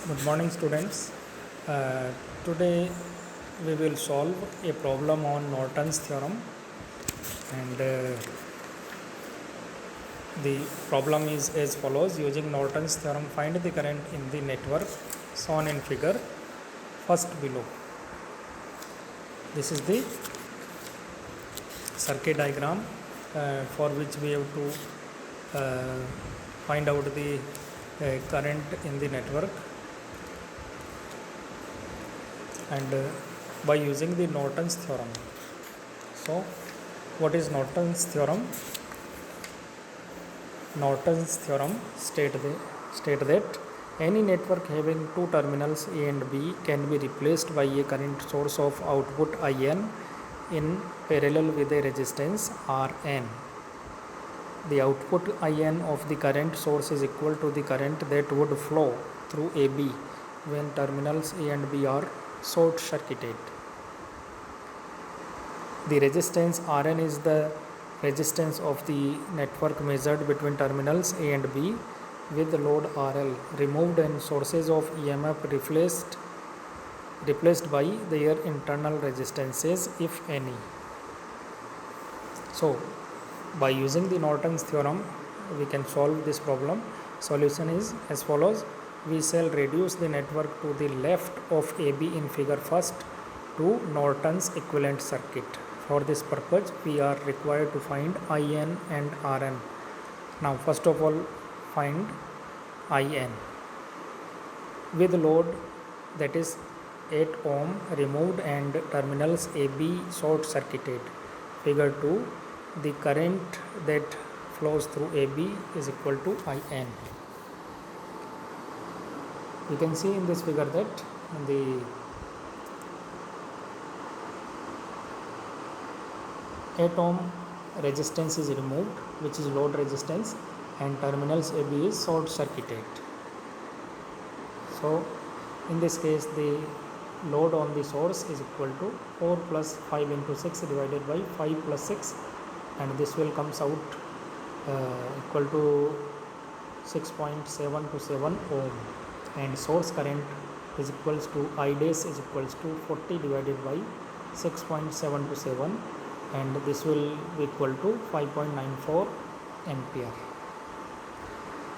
Good morning, students. Today we will solve a problem on Norton's theorem, and the problem is as follows: using Norton's theorem, find the current in the network shown in figure first below. This is the circuit diagram for which we have to find out the current in the network, and by using the Norton's theorem. So, what is Norton's theorem? Norton's theorem state that any network having two terminals A and B can be replaced by a current source of output IN in parallel with a resistance Rn. The output IN of the current source is equal to the current that would flow through AB when terminals A and B are short circuited. The resistance Rn is the resistance of the network measured between terminals A and B with load RL removed and sources of EMF replaced by their internal resistances, if any. So, by using the Norton's theorem, we can solve this problem. Solution is as follows: we shall reduce the network to the left of AB in figure first to Norton's equivalent circuit. For this purpose, we are required to find IN and Rn. Now, first of all, find IN. With load, that is 8 ohm removed and terminals AB short circuited. Figure 2, the current that flows through AB is equal to IN. You can see in this figure that the 8 ohm resistance is removed, which is load resistance, and terminals AB is short circuited. So, in this case, the load on the source is equal to 4 plus 5 into 6 divided by 5 plus 6, and this will comes out equal to 6.727 ohm, and source current is equals to I dash is equals to 40 divided by 6.727, and this will be equal to 5.94 ampere.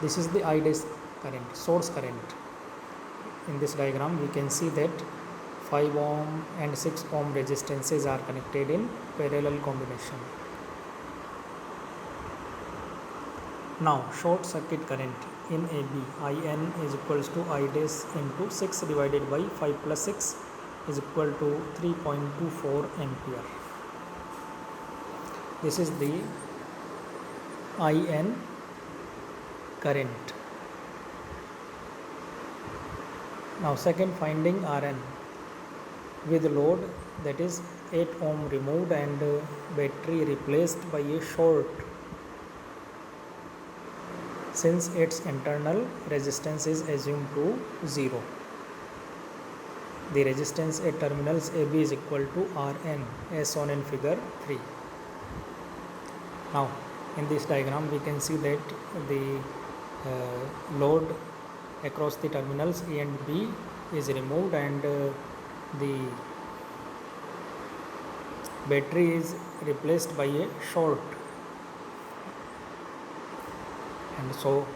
This is the I dash current, source current. In this diagram, we can see that 5 ohm and 6 ohm resistances are connected in parallel combination. Now, short circuit current in AB, IN is equals to I dash into 6 divided by 5 plus 6 is equal to 3.24 ampere. This is the IN current. Now, second, finding Rn. With load, that is 8 ohm removed and battery replaced by a short, since its internal resistance is assumed to 0. The resistance at terminals AB is equal to Rn as shown in figure 3. Now, in this diagram, we can see that the load across the terminals A and B is removed, and the battery is replaced by a short, and so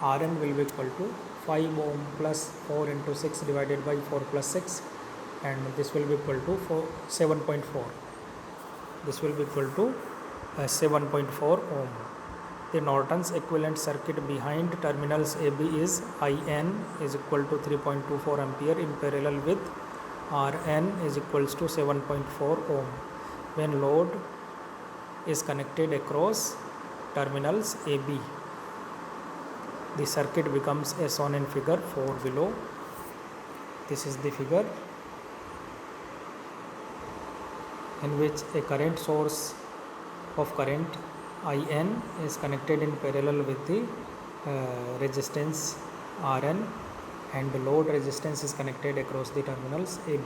Rn will be equal to 5 ohm plus 4 into 6 divided by 4 plus 6, and this will be equal to 7.4. This will be equal to 7.4 ohm. The Norton's equivalent circuit behind terminals AB is IN is equal to 3.24 ampere in parallel with Rn is equals to 7.4 ohm. When load is connected across terminals AB, the circuit becomes as shown in figure 4 below. This is the figure in which a current source of current IN is connected in parallel with the resistance Rn, and the load resistance is connected across the terminals AB.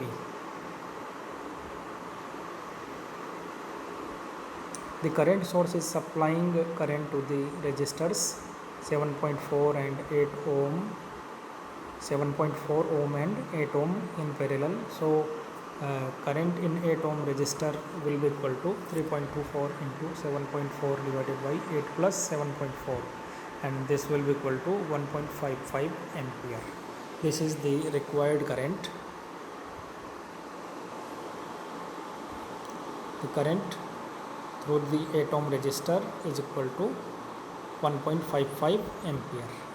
The current source is supplying current to the resistors 7.4 and 8 ohm 7.4 ohm and 8 ohm in parallel. So current in 8 ohm resistor will be equal to 3.24 into 7.4 divided by 8 plus 7.4, and this will be equal to 1.55 ampere. This is the required current. The current through the 8 ohm resistor is equal to 1.55 ampere.